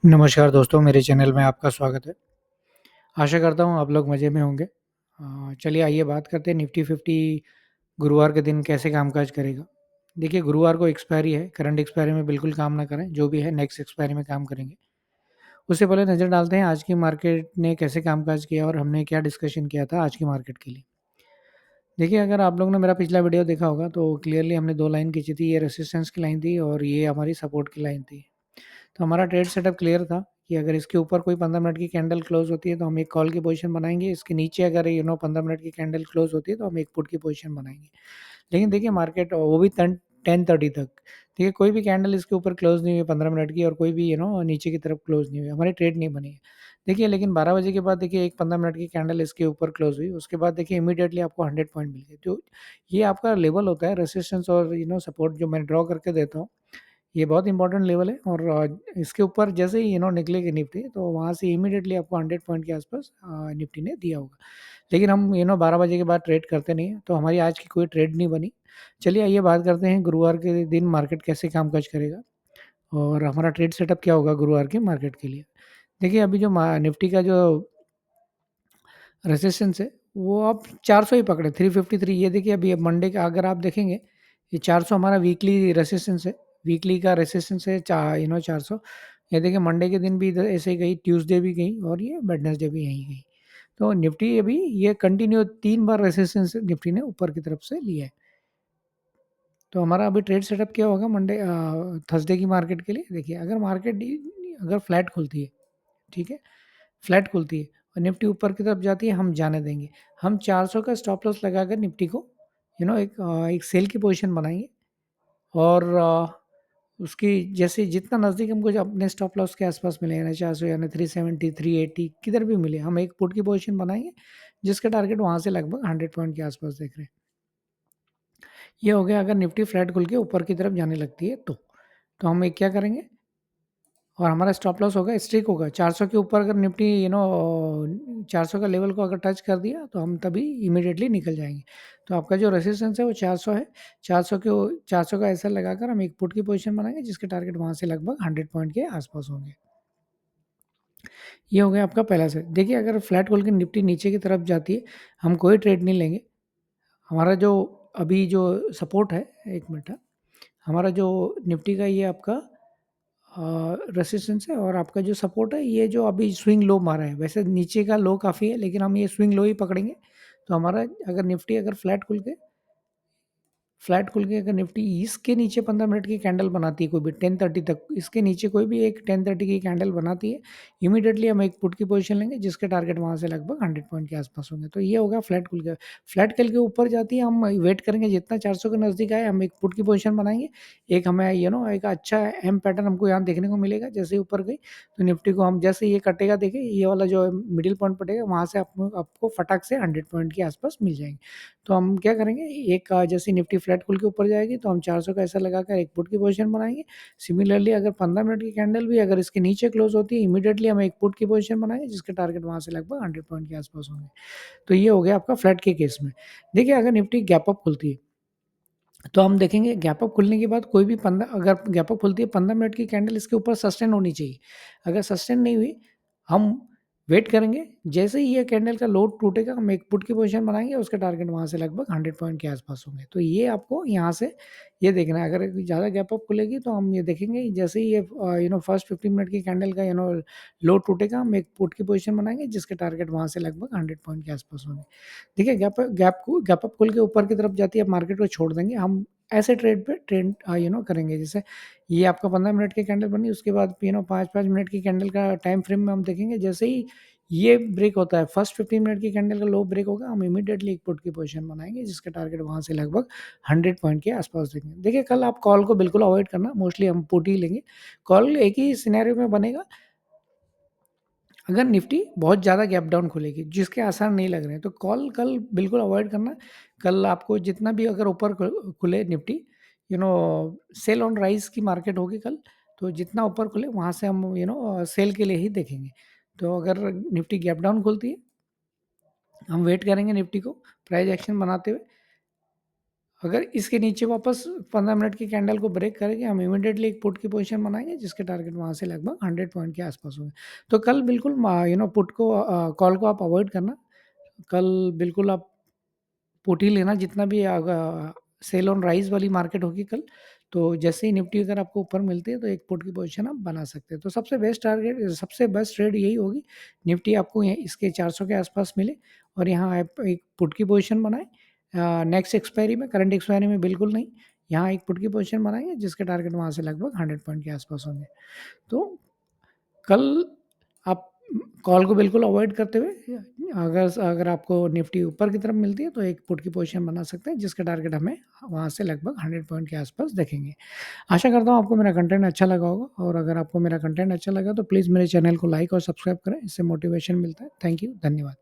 नमस्कार दोस्तों, मेरे चैनल में आपका स्वागत है। आशा करता हूँ आप लोग मज़े में होंगे। चलिए आइए बात करते हैं निफ्टी 50 गुरुवार के दिन कैसे कामकाज करेगा। देखिए गुरुवार को एक्सपायरी है, करंट एक्सपायरी में बिल्कुल काम ना करें, जो भी है नेक्स्ट एक्सपायरी में काम करेंगे। उससे पहले नज़र डालते हैं आज की मार्केट ने कैसे कामकाज किया और हमने क्या डिस्कशन किया था आज की मार्केट के लिए। देखिए अगर आप लोगों ने मेरा पिछला वीडियो देखा होगा तो क्लियरली हमने 2 लाइन खींची थी, ये रेजिस्टेंस की लाइन थी और ये हमारी सपोर्ट की लाइन थी। तो हमारा ट्रेड सेटअप क्लियर था कि अगर इसके ऊपर कोई 15 मिनट की कैंडल क्लोज होती है तो हम एक कॉल की पोजीशन बनाएँगे, इसके नीचे अगर 15 मिनट की कैंडल क्लोज होती है तो हम एक पुट की पोजीशन बनाएँगे। लेकिन देखिए मार्केट वो भी 10:30 तक, देखिए कोई भी कैंडल इसके ऊपर क्लोज नहीं हुई 15 मिनट की और कोई भी नीचे की तरफ क्लोज नहीं हुई, हमारी ट्रेड नहीं बनी है। देखिए लेकिन 12 बजे के बाद देखिए एक 15 मिनट की कैंडल इसके ऊपर क्लोज हुई, उसके बाद देखिए इमीडिएटली आपको 100 पॉइंट मिल गए। तो ये आपका लेवल होता है रेजिस्टेंस और सपोर्ट जो मैं ड्रॉ करके देता हूँ। ये बहुत इंपॉर्टेंट लेवल है और इसके ऊपर जैसे ही निकलेगी निफ्टी तो वहाँ से इमीडिएटली आपको 100 पॉइंट के आसपास निफ्टी ने दिया होगा। लेकिन हम 12 बजे के बाद ट्रेड करते नहीं हैं, तो हमारी आज की कोई ट्रेड नहीं बनी। चलिए आइए बात करते हैं गुरुवार के दिन मार्केट कैसे कामकाज करेगा और हमारा ट्रेड सेटअप क्या होगा गुरुवार के मार्केट के लिए। देखिए अभी जो निफ्टी का जो रेजिस्टेंस है वो आप 400 ही पकड़े 353। ये देखिए अभी अब मंडे का अगर आप देखेंगे ये 400 हमारा वीकली रेजिस्टेंस है। वीकली का रेजिस्टेंस है 400। ये देखिए मंडे के दिन भी इधर ऐसे ही गई, ट्यूसडे भी गई और ये वेडनेसडे भी यहीं गई। तो निफ्टी अभी ये कंटिन्यू 3 बार रेजिस्टेंस निफ्टी ने ऊपर की तरफ से लिया है। तो हमारा अभी ट्रेड सेटअप क्या होगा मंडे थर्सडे की मार्केट के लिए। देखिए अगर मार्केट अगर फ्लैट खुलती है, ठीक है? फ्लैट खुलती है और निफ्टी ऊपर की तरफ जाती है, हम जाने देंगे। हम 400 का स्टॉप लॉस लगाकर निफ्टी को एक सेल की पोजीशन बनाएँगे और उसकी जैसे जितना नज़दीक हमको जो अपने स्टॉप लॉस के आस-पास मिले ना 400 यानी 370, 380 किधर भी मिले, हम एक पुट की पोजीशन बनाएँगे, जिसका टारगेट वहाँ से लगभग 100 पॉइंट के आस-पास देख रहे हैं। ये हो गया अगर निफ्टी फ्लैट खुल के ऊपर की तरफ जाने लगती है तो। तो हम एक क्या करेंगे और हमारा स्टॉप लॉस होगा स्ट्रिक होगा 400 के ऊपर अगर निफ्टी 400 का लेवल को अगर टच कर दिया तो हम तभी इमीडिएटली निकल जाएँगे। तो आपका जो रेजिस्टेंस है वो 400 है। 400 का ऐसा लगाकर हम एक पुट की पोजीशन बनाएँगे जिसके टारगेट वहाँ से लगभग 100 पॉइंट के आस-पास होंगे। ये हो गया आपका पहला सेट। देखिए अगर फ्लैट खोल के निफ्टी नीचे की तरफ जाती है, हम कोई ट्रेड नहीं लेंगे। हमारा जो अभी जो सपोर्ट है 1 मिनट हमारा जो निफ्टी का ये आपका रेसिस्टेंस है और आपका जो सपोर्ट है ये जो अभी स्विंग लो मारा है, वैसे नीचे का लो काफ़ी है लेकिन हम ये स्विंग लो ही पकड़ेंगे। तो हमारा अगर निफ्टी अगर फ्लैट खुल के अगर निफ्टी इसके नीचे 15 मिनट की कैंडल बनाती है कोई भी 10:30 तक, इसके नीचे कोई भी एक 10:30 की कैंडल बनाती है, इमीडिएटली हम एक पुट की पोजीशन लेंगे जिसके टारगेट वहाँ से लगभग 100 पॉइंट के आस-पास होंगे। तो ये होगा फ्लैट खुल के। फ्लैट खुल के ऊपर जाती है, हम वेट करेंगे जितना 400 के नज़दीक आए हम एक पुट की पोजीशन बनाएँगे। एक हमें एक अच्छा एम पैटर्न हमको यहाँ देखने को मिलेगा, जैसे ही ऊपर गई तो निफ्टी को हम जैसे ये कटेगा देखिए ये वाला जो मिडल पॉइंट पड़ेगा वहाँ से आपको फटाक से 100 पॉइंट के आस-पास मिल जाएँगे। तो हम क्या करेंगे जैसे निफ्टी फ्लैट खुल के ऊपर जाएगी तो हम 400 का ऐसा लगाकर एक पुट की पोजीशन बनाएँगे। सिमिलरली अगर 15 मिनट की कैंडल भी अगर इसके नीचे क्लोज़ होती है इमीडिएटली हम एक पुट की पोजीशन बनाएँगे जिसके टारगेट वहाँ से लगभग 100 पॉइंट के आस-पास होंगे। तो ये हो गया आपका फ्लैट के केस में। देखिए अगर निफ्टी गैप अप खुलती है तो हम देखेंगे गैप अप खुलने के बाद कोई भी 15 अगर गैप अप खुलती है 15 मिनट की कैंडल इसके ऊपर सस्टेन होनी चाहिए। अगर सस्टेन नहीं हुई, हम वेट करेंगे, जैसे ही ये कैंडल का लो टूटेगा हम एक पुट की पोज़ीशन बनाएँगे, उसका टारगेट वहाँ से लगभग 100 पॉइंट के आस-पास होंगे। तो ये आपको यहाँ से ये देखना है, अगर ज़्यादा गैप अप खुलेगी तो हम ये देखेंगे जैसे ही ये फर्स्ट 15 मिनट की कैंडल का लो टूटेगा, हम एक पुट की पोज़ीशन बनाएँगे जिसके टारगेट वहाँ से लगभग 100 पॉइंट के आस-पास होंगे। देखिए गैप अप खुल के ऊपर की तरफ जाती है, अब मार्केट को छोड़ देंगे। हम ऐसे ट्रेड पे करेंगे जैसे ये आपका 15 मिनट की कैंडल बनी उसके बाद 5-5 मिनट की कैंडल का टाइम फ्रेम में हम देखेंगे जैसे ही ये ब्रेक होता है फर्स्ट 15 मिनट की कैंडल का लो ब्रेक होगा हम इमीडिएटली एक पुट की पोजीशन बनाएँगे जिसका टारगेट वहाँ से लगभग 100 पॉइंट के आस-पास देखेंगे। देखिए कल आप कॉल को बिल्कुल अवॉइड करना, मोस्टली हम पुट ही लेंगे। कॉल एक ही सिनेरियो में बनेगा अगर निफ्टी बहुत ज़्यादा गैप डाउन खुलेगी, जिसके आसार नहीं लग रहे हैं, तो कॉल कल बिल्कुल अवॉइड करना। कल आपको जितना भी अगर ऊपर खुले निफ्टी, सेल ऑन राइज़ की मार्केट होगी कल, तो जितना ऊपर खुले वहाँ से हम सेल के लिए ही देखेंगे। तो अगर निफ्टी गैप डाउन खुलती है, हम वेट करेंगे निफ्टी को प्राइस एक्शन बनाते हुए अगर इसके नीचे वापस 15 मिनट की कैंडल को ब्रेक करेंगे, हम इमीडिएटली एक पुट की पोजीशन बनाएँगे जिसके टारगेट वहाँ से लगभग 100 पॉइंट के आस-पास होंगे। तो कल बिल्कुल पुट को कॉल को आप अवॉइड करना। कल बिल्कुल आप पुट ही लेना जितना भी सेल ऑन राइज़ वाली मार्केट होगी कल, तो जैसे ही निफ्टी अगर आपको ऊपर मिलती है तो एक पुट की पोज़ीशन आप बना सकते हैं। तो सबसे बेस्ट ट्रेड यही होगी, निफ्टी आपको ये इसके 400 के आस-पास मिले और यहाँ आप एक पुट की पोज़ीशन बनाएँ। नेक्स्ट एक्सपायरी में, करंट एक्सपायरी में बिल्कुल नहीं, यहाँ एक पुट की पोज़ीशन बनाएँगे जिसके टारगेट वहाँ से लगभग 100 पॉइंट के आस-पास होंगे। तो कल आप कॉल को बिल्कुल अवॉइड करते हुए अगर अगर आपको निफ्टी ऊपर की तरफ मिलती है तो एक पुट की पोजीशन बना सकते हैं जिसका टारगेट हमें वहाँ से लगभग 100 पॉइंट के आसपास दिखेंगे। आशा करता हूँ आपको मेरा कंटेंट अच्छा लगा होगा और अगर आपको मेरा कंटेंट अच्छा लगा तो प्लीज़ मेरे चैनल को लाइक और सब्सक्राइब करें, इससे मोटिवेशन मिलता है। थैंक यू, धन्यवाद।